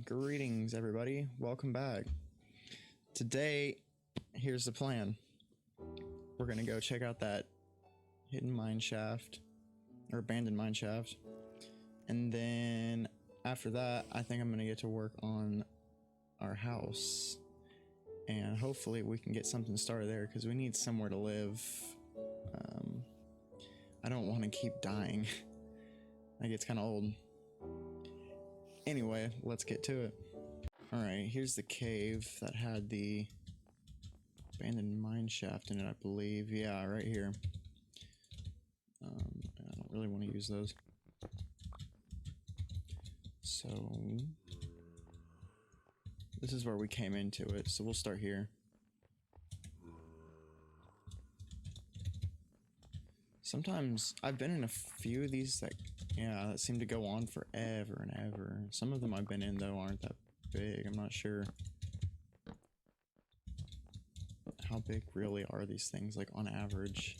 Greetings everybody, welcome back. Today, here's the plan. We're gonna go check out that hidden mine shaft, or abandoned mine shaft. And then after that, I think I'm gonna get to work on our house. And hopefully we can get something started there, because we need somewhere to live. I don't want to keep dying. That gets kind of old. Anyway, let's get to it. Alright, here's the cave that had the abandoned mine shaft in it, I believe. Yeah, right here. I don't really want to use those. So, this is where we came into it, so we'll start here. Sometimes, I've been in a few of these that seem to go on forever and ever. Some of them I've been in, though, aren't that big. I'm not sure how big really are these things, like, on average.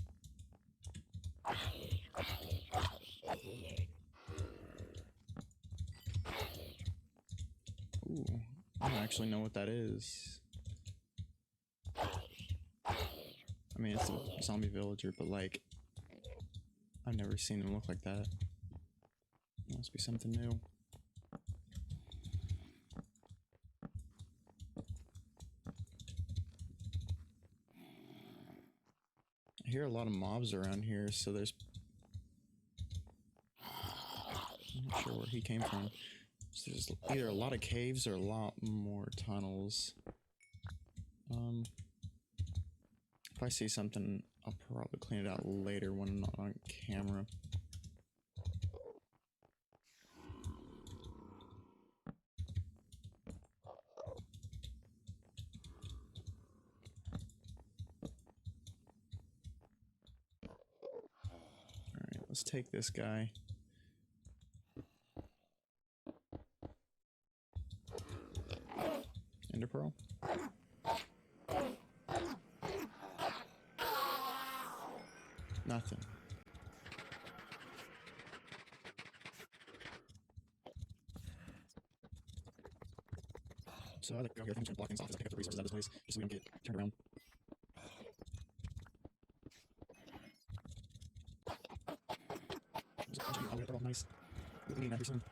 Ooh, I don't actually know what that is. I mean, it's a zombie villager, but, like, I've never seen them look like that. Must be something new. I hear a lot of mobs around here, so there's... I'm not sure where he came from. So there's either a lot of caves or a lot more tunnels. If I see something, I'll probably clean it out later when I'm not on camera. Alright, let's take this guy. Ender pearl? Nothing. So I like to go here, things to block things off as I pick up the resources out of this place, just so we don't get turned around. They're all nice. We'll be needing that pretty soon.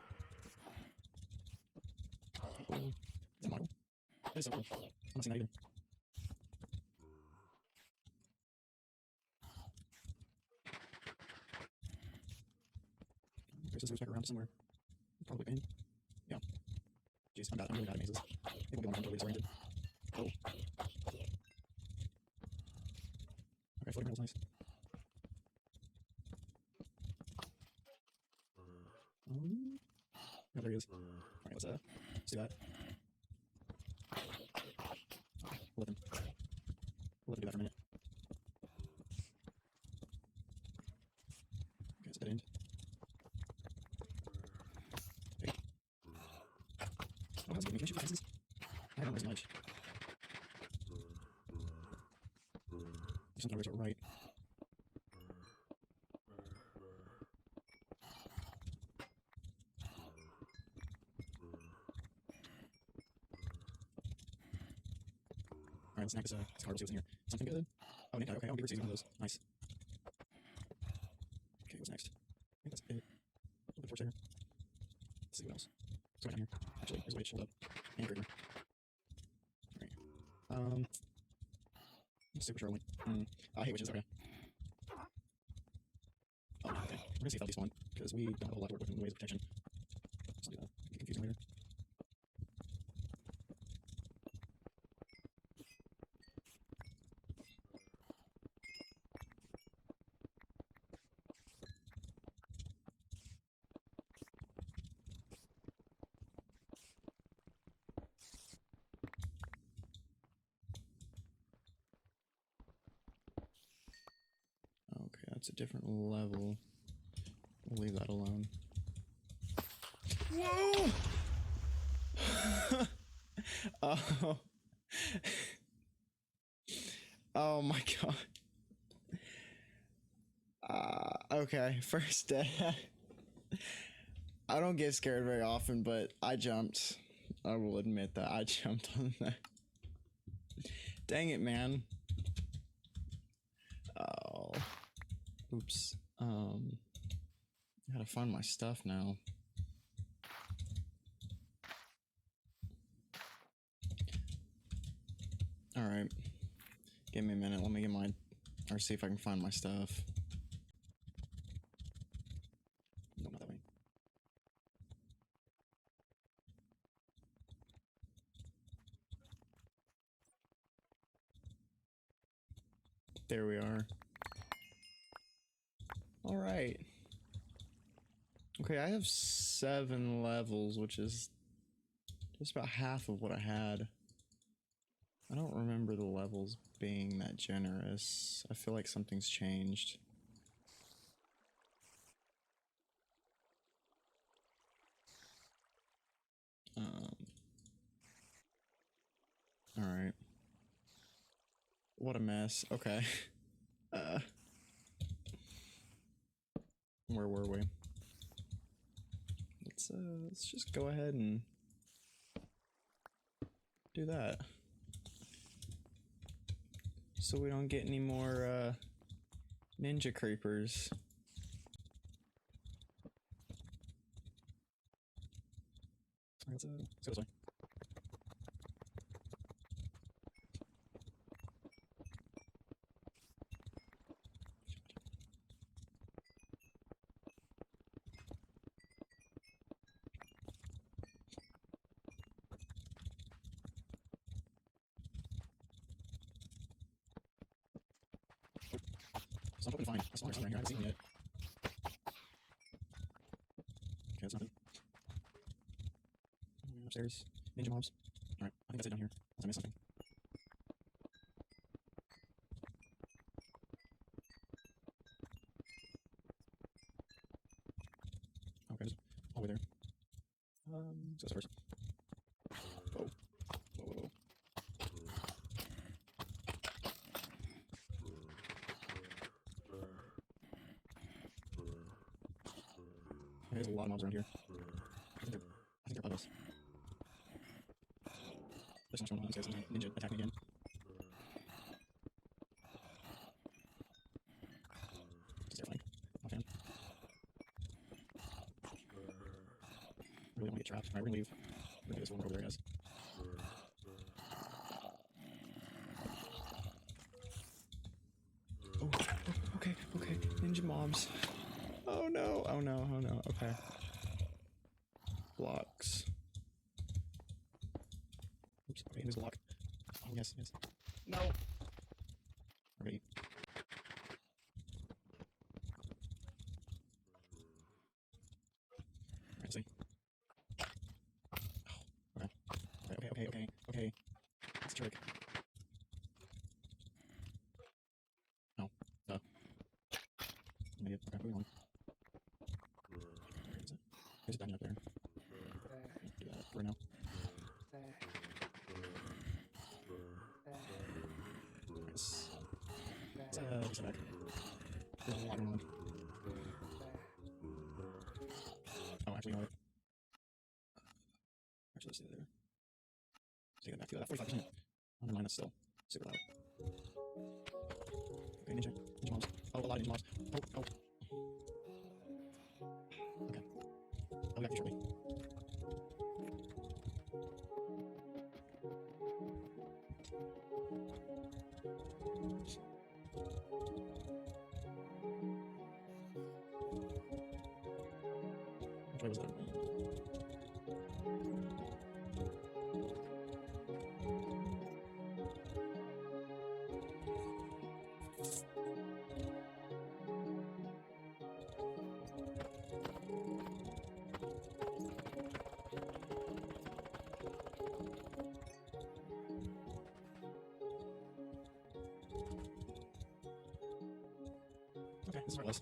Oh, is that a model? That is so cool. I'm not seeing that either. There's this back around somewhere. Probably in. Yeah. Jeez, I'm really bad at mazes. I think we'll be totally disoriented. Oh. Okay, floating rail's nice. Oh, there he is. Alright, let's do that. We'll let him do that for a minute. Okay, it's a dead end. Hey. Oh, how's it going? Can I shoot the fences? I don't know as much. There's something over to the right. Alright, let's snack this card, see what's in here. Something good? Oh, Nick, okay, I'll be receiving one of those. Nice. Okay, what's next? I think that's it. A little bit torch there. Let's see what else. What's going on here? Actually, there's a witch, hold up. And a creeper. Alright. Super short one. I hate witches, okay. Oh, okay. We're gonna see if these one, because we don't have a whole lot to work with in the ways of protection. Let's do that. Get confusing later. Okay, that's a different level. We'll leave that alone. Whoa! Oh. Oh my god. Okay, first death. I don't get scared very often, but I jumped. I will admit that I jumped on that. Dang it, man. Oh. Oops. I gotta find my stuff now. Alright. Give me a minute. Let me get my... Or see if I can find my stuff. No, not that way. There we are. Alright. Okay, I have 7 levels, which is just about half of what I had. I don't remember the levels being that generous. I feel like something's changed. Alright. What a mess. Okay. Where were we? Let's just go ahead and do that. So we don't get any more, ninja creepers. Let's go this way. So I'm hoping to find a smaller sun right here. I haven't seen one yet. Okay, that's nothing. Upstairs. Ninja mobs. Alright, I think that's it down here. Unless I missed something. Okay, just all the way there. So that's first. Whoa. Whoa, whoa, whoa. Okay, there's a lot of mobs around here. I think they're puddles. There's not going on. There's a ninja attacking again. Just terrifying. Not a fan. Really don't want to get trapped. Alright, we're gonna leave. We're gonna do this one over there, guys. Oh, okay, okay. Ninja mobs. Oh no, oh no, oh no, okay. Blocks. Oops, okay, there's a block. Oh, yes, yes. No! Alright. Alright, see. Oh, okay. Okay. That's a trick. No. Duh. I'm an idiot. Okay, moving on. Where is it? There's a dungeon up there. Do that right now. Yes. Let's back. There's a lot going on. Oh, actually, no. Actually, let's stay there. Take that back to that 45%. Oh, never mind, that's still super loud. Okay, ninja mobs. Oh, a lot of ninja mobs. Oh. Okay. I'll be back shortly. Which way was that? Okay, this is where it was.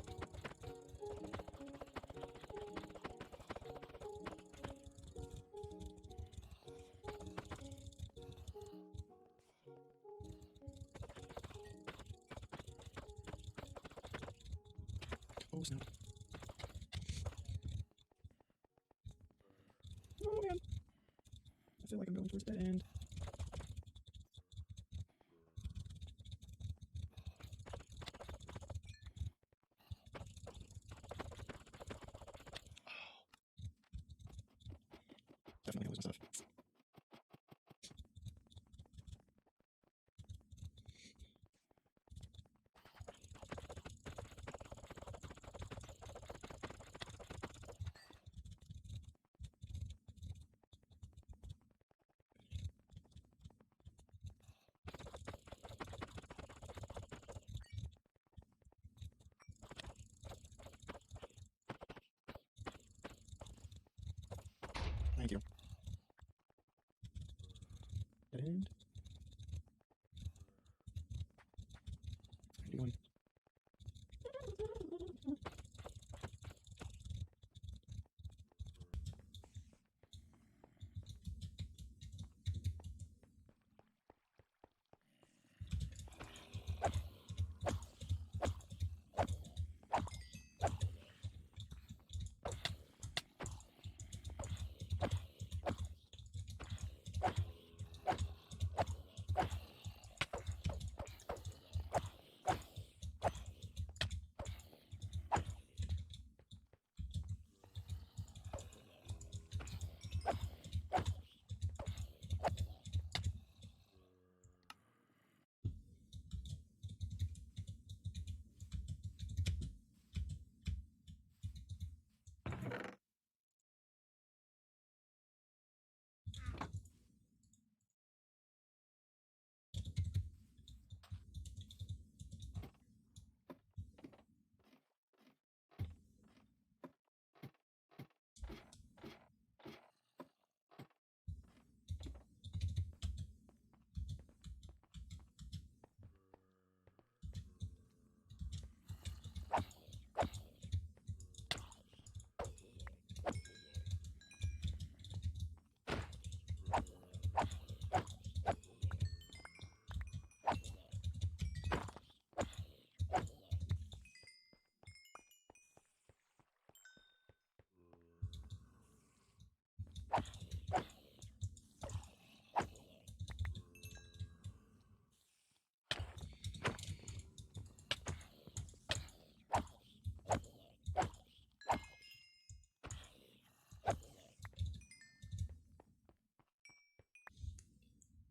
Oh, snap. Oh, man. I feel like I'm going towards the end. Definitely losing stuff. Thank you. Dead end. Where are you going?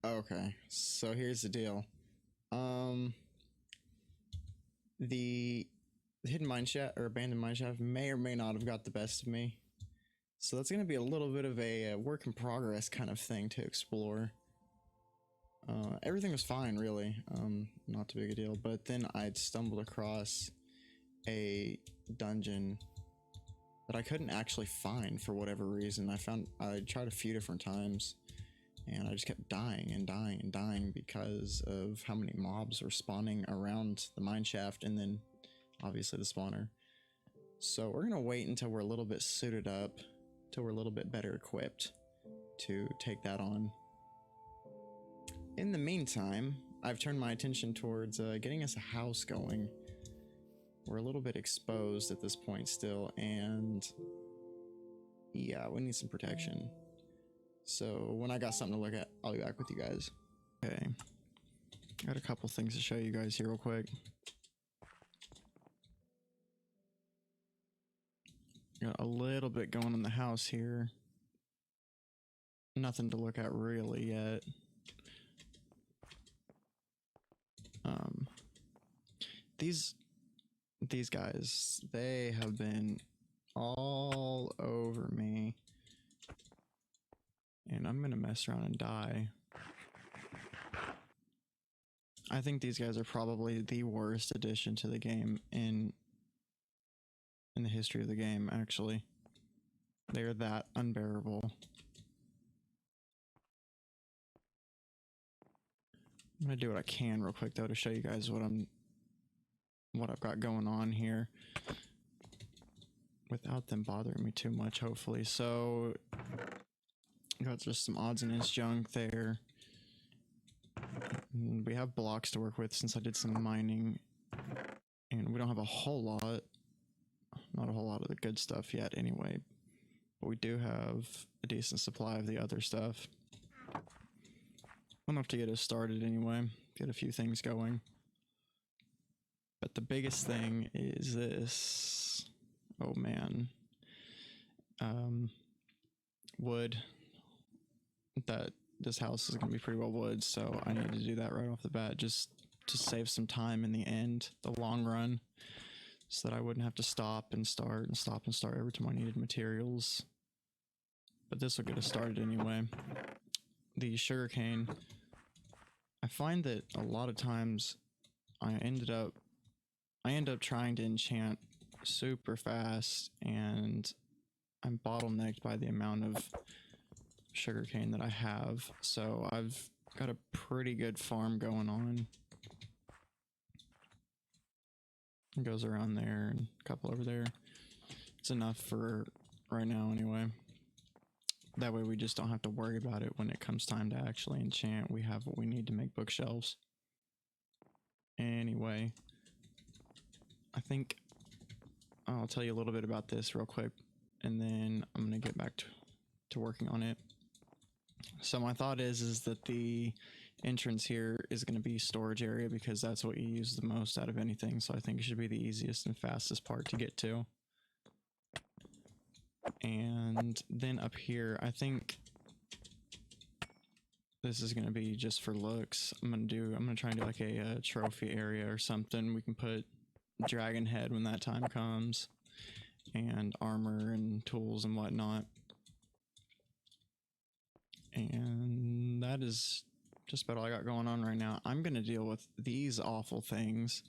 Okay, so here's the deal. The hidden mine shaft or abandoned mine shaft may or may not have got the best of me. So that's going to be a little bit of a work in progress kind of thing to explore. Everything was fine, really. Not too big a deal. But then I'd stumbled across a dungeon that I couldn't actually find for whatever reason. I tried a few different times, and I just kept dying and dying and dying because of how many mobs were spawning around the mine shaft and then obviously the spawner. So we're gonna wait until we're a little bit suited up, till we're a little bit better equipped to take that on. In the meantime, I've turned my attention towards getting us a house going. We're a little bit exposed at this point still, and yeah, we need some protection. So when I got something to look at, I'll be back with you guys. Okay, got a couple things to show you guys here real quick. Got a little bit going in the house here. Nothing to look at really yet. These guys, they have been all over me. And I'm gonna mess around and die. I think these guys are probably the worst addition to the game in the history of the game, actually. They're that unbearable. I'm gonna do what I can real quick though to show you guys what I've got going on here without them bothering me too much, hopefully. So got just some odds and ends junk there. And we have blocks to work with since I did some mining, and we don't have a whole lot, not a whole lot of the good stuff yet anyway, but we do have a decent supply of the other stuff. enough to get us started anyway, get a few things going. But the biggest thing is this. Oh man. Wood. That this house is going to be pretty well wood, so I need to do that right off the bat just to save some time in the end, the long run, so that I wouldn't have to stop and start and stop and start every time I needed materials. But this will get us started anyway. The sugarcane, I find that a lot of times I end up trying to enchant super fast, and I'm bottlenecked by the amount of sugarcane that I have. So I've got a pretty good farm going on. It goes around there and a couple over there. It's enough for right now anyway. That way we just don't have to worry about it when it comes time to actually enchant. We have what we need to make bookshelves. Anyway, I think I'll tell you a little bit about this real quick, and then I'm going to get back to working on it. So my thought is that the entrance here is going to be storage area, because that's what you use the most out of anything. So I think it should be the easiest and fastest part to get to. And then up here, I think this is going to be just for looks. I'm going to try and do like a trophy area or something. We can put dragon head when that time comes, and armor and tools and whatnot. And that is just about all I got going on right now. I'm going to deal with these awful things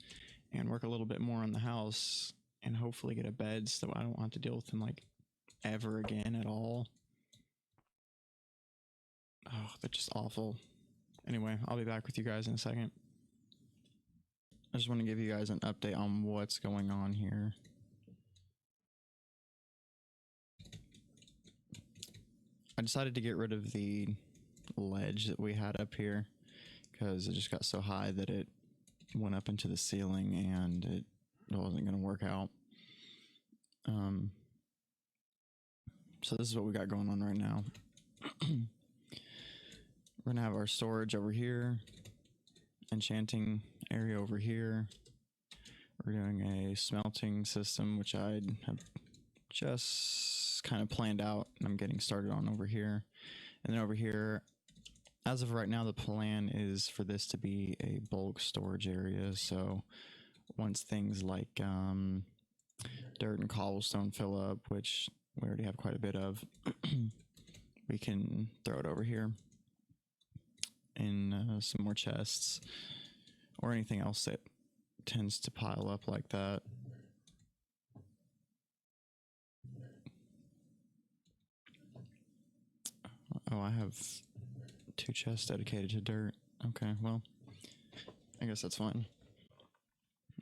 and work a little bit more on the house, and hopefully get a bed so I don't have to deal with them like ever again at all. Oh, they're just awful. Anyway, I'll be back with you guys in a second. I just want to give you guys an update on what's going on here. I decided to get rid of the ledge that we had up here because it just got so high that it went up into the ceiling and it wasn't going to work out. So this is what we got going on right now. We're gonna have our storage over here, enchanting area over here. We're doing a smelting system, which I have just kind of planned out, and I'm getting started on over here. And then over here, as of right now, the plan is for this to be a bulk storage area. So once things like dirt and cobblestone fill up, which we already have quite a bit of, we can throw it over here in some more chests or anything else that tends to pile up like that. Oh, I have 2 chests dedicated to dirt. Okay, well, I guess that's fine.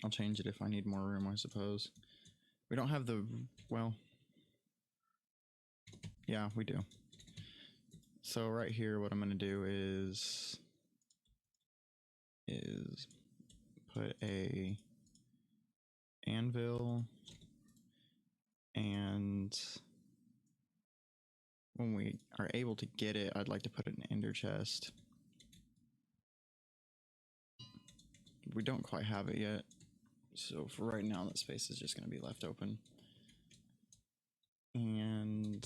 I'll change it if I need more room, I suppose. We don't have the, well, yeah, we do. So right here, what I'm going to do is put a anvil, and when we are able to get it, I'd like to put an ender chest. We don't quite have it yet, so for right now, that space is just going to be left open. And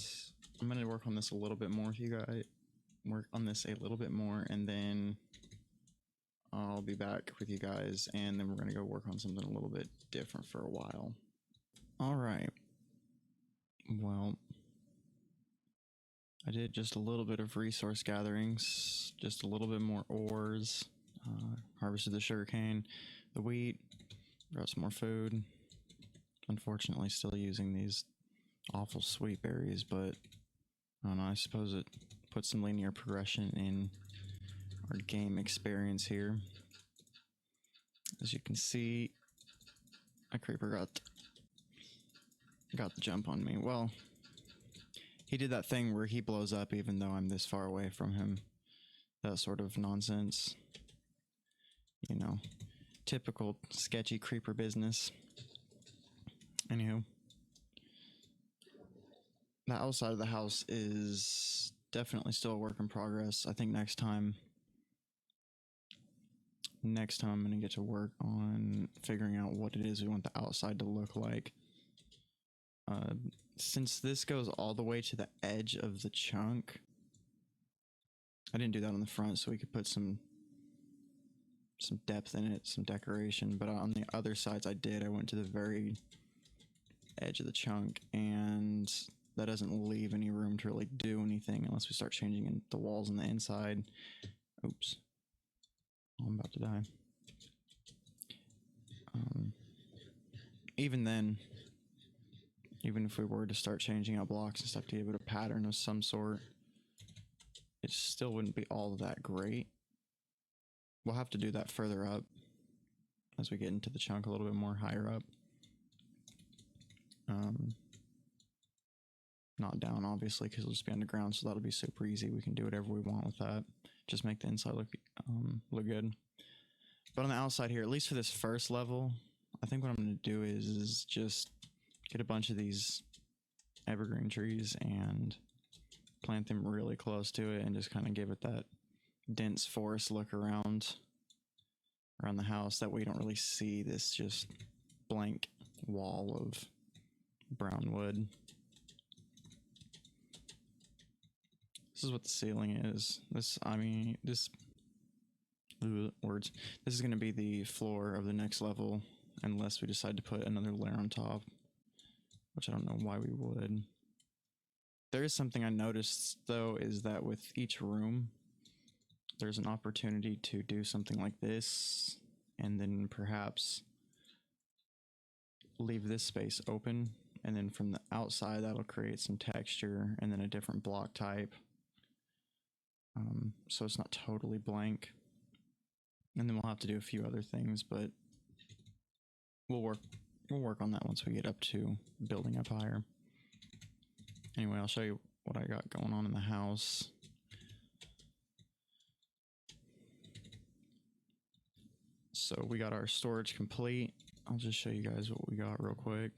I'm going to work on this a little bit more with you guys. Work on this a little bit more, and then I'll be back with you guys, and then we're going to go work on something a little bit different for a while. All right. Well, I did just a little bit of resource gatherings, just a little bit more ores, harvested the sugarcane, the wheat, got some more food. Unfortunately, still using these awful sweet berries, but I don't know, I suppose it puts some linear progression in our game experience here. As you can see, a creeper got the jump on me. Well, he did that thing where he blows up even though I'm this far away from him. That sort of nonsense. You know, typical sketchy creeper business. Anywho, the outside of the house is definitely still a work in progress. I think next time next time I'm going to get to work on figuring out what it is we want the outside to look like. Since this goes all the way to the edge of the chunk, I didn't do that on the front so we could put some depth in it, some decoration, but on the other sides I did. I went to the very edge of the chunk, and that doesn't leave any room to really do anything unless we start changing in the walls on the inside. Oops. I'm about to die. Even then, even if we were to start changing out blocks and stuff to give it a pattern of some sort, it still wouldn't be all that great. We'll have to do that further up as we get into the chunk a little bit more higher up. Not down, obviously, because it'll just be underground, so that'll be super easy. We can do whatever we want with that. Just make the inside look good. But on the outside here, at least for this first level, I think what I'm going to do is just get a bunch of these evergreen trees and plant them really close to it and just kind of give it that dense forest look around the house. That way you don't really see this just blank wall of brown wood. This is what the ceiling is. This is going to be the floor of the next level, unless we decide to put another layer on top, which I don't know why we would. There is something I noticed, though, is that with each room, there's an opportunity to do something like this, and then perhaps leave this space open, and then from the outside, that'll create some texture, and then a different block type. So it's not totally blank. And then we'll have to do a few other things, but we'll work on that once we get up to building up higher. Anyway, I'll show you what I got going on in the house. So we got our storage complete. I'll just show you guys what we got real quick.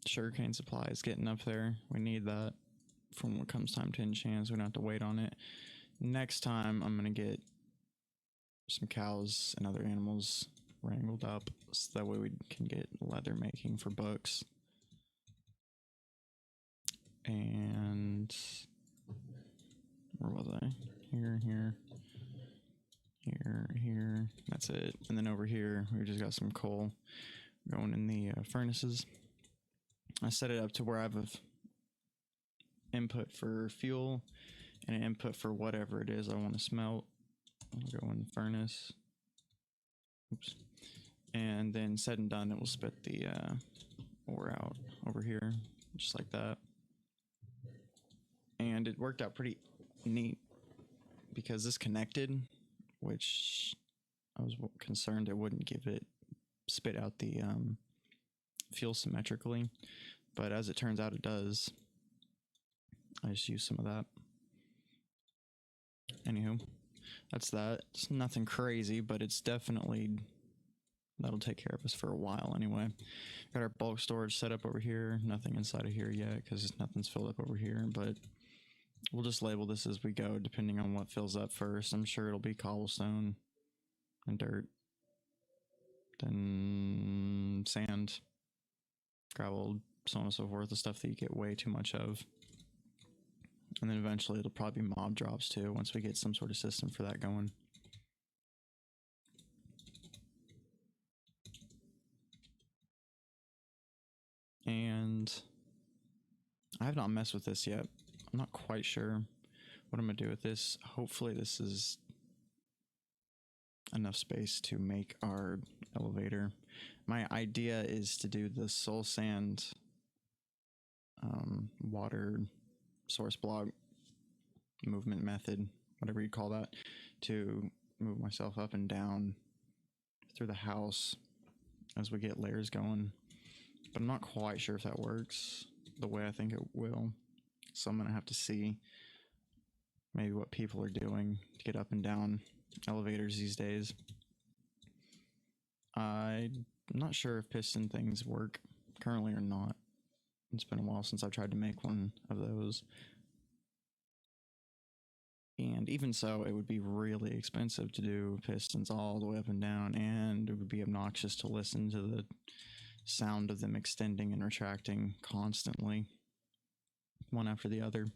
Sugarcane supply is getting up there. We need that from when it comes time to enchant, so we don't have to wait on it. Next time, I'm going to get some cows and other animals wrangled up, so that way we can get leather making for books. And where was I? Here. That's it. And then over here, we just got some coal going in the furnaces. I set it up to where I have an input for fuel and an input for whatever it is I want to smelt. I'll go in the furnace. Oops. And then said and done, it will spit the ore out over here, just like that. And it worked out pretty neat because this connected, which I was concerned it wouldn't give it spit out the fuel symmetrically, but as it turns out it does. I just used some of that. Anywho, that's that. It's nothing crazy, but it's definitely, that'll take care of us for a while anyway. Got our bulk storage set up over here. Nothing inside of here yet because nothing's filled up over here, but we'll just label this as we go depending on what fills up first. I'm sure it'll be cobblestone and dirt, then sand, gravel, so on and so forth, the stuff that you get way too much of. And then eventually it'll probably be mob drops too, once we get some sort of system for that going. And I have not messed with this yet. I'm not quite sure what I'm gonna do with this. Hopefully this is enough space to make our elevator. My idea is to do the soul sand water source block movement method, whatever you call that, to move myself up and down through the house as we get layers going. But I'm not quite sure if that works the way I think it will. So I'm gonna have to see maybe what people are doing to get up and down elevators these days. I I'm not sure if piston things work currently or not. It's been a while since I've tried to make one of those. And even so, it would be really expensive to do pistons all the way up and down, and it would be obnoxious to listen to the sound of them extending and retracting constantly, one after the other.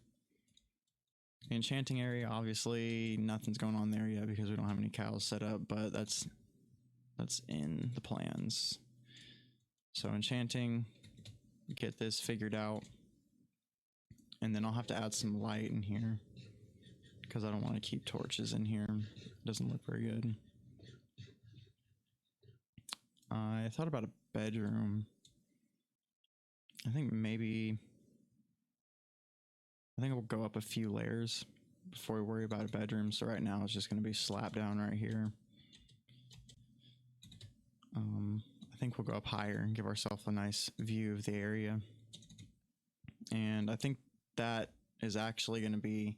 The enchanting area, obviously, nothing's going on there yet because we don't have any cows set up, but that's in the plans. So enchanting, get this figured out, and then I'll have to add some light in here because I don't want to keep torches in here. It doesn't look very good. I thought about a bedroom. I think we'll go up a few layers before we worry about a bedroom. So right now it's just going to be slapped down right here. I think we'll go up higher and give ourselves a nice view of the area. And I think that is actually going to be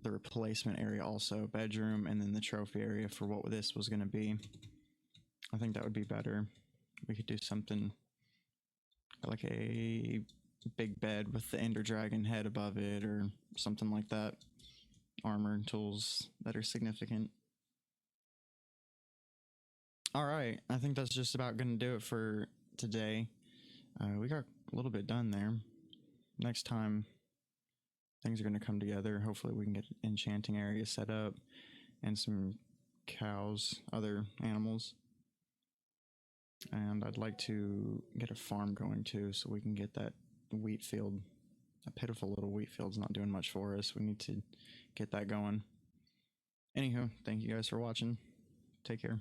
the replacement area also, bedroom, and then the trophy area for what this was going to be. I think that would be better. We could do something like a big bed with the Ender Dragon head above it or something like that. Armor and tools that are significant. All right, I think that's just about going to do it for today. We got a little bit done there. Next time, things are going to come together. Hopefully we can get an enchanting area set up and some cows, other animals. And I'd like to get a farm going too, so we can get that wheat field. A pitiful little wheat field's not doing much for us. We need to get that going. Anywho, thank you guys for watching. Take care.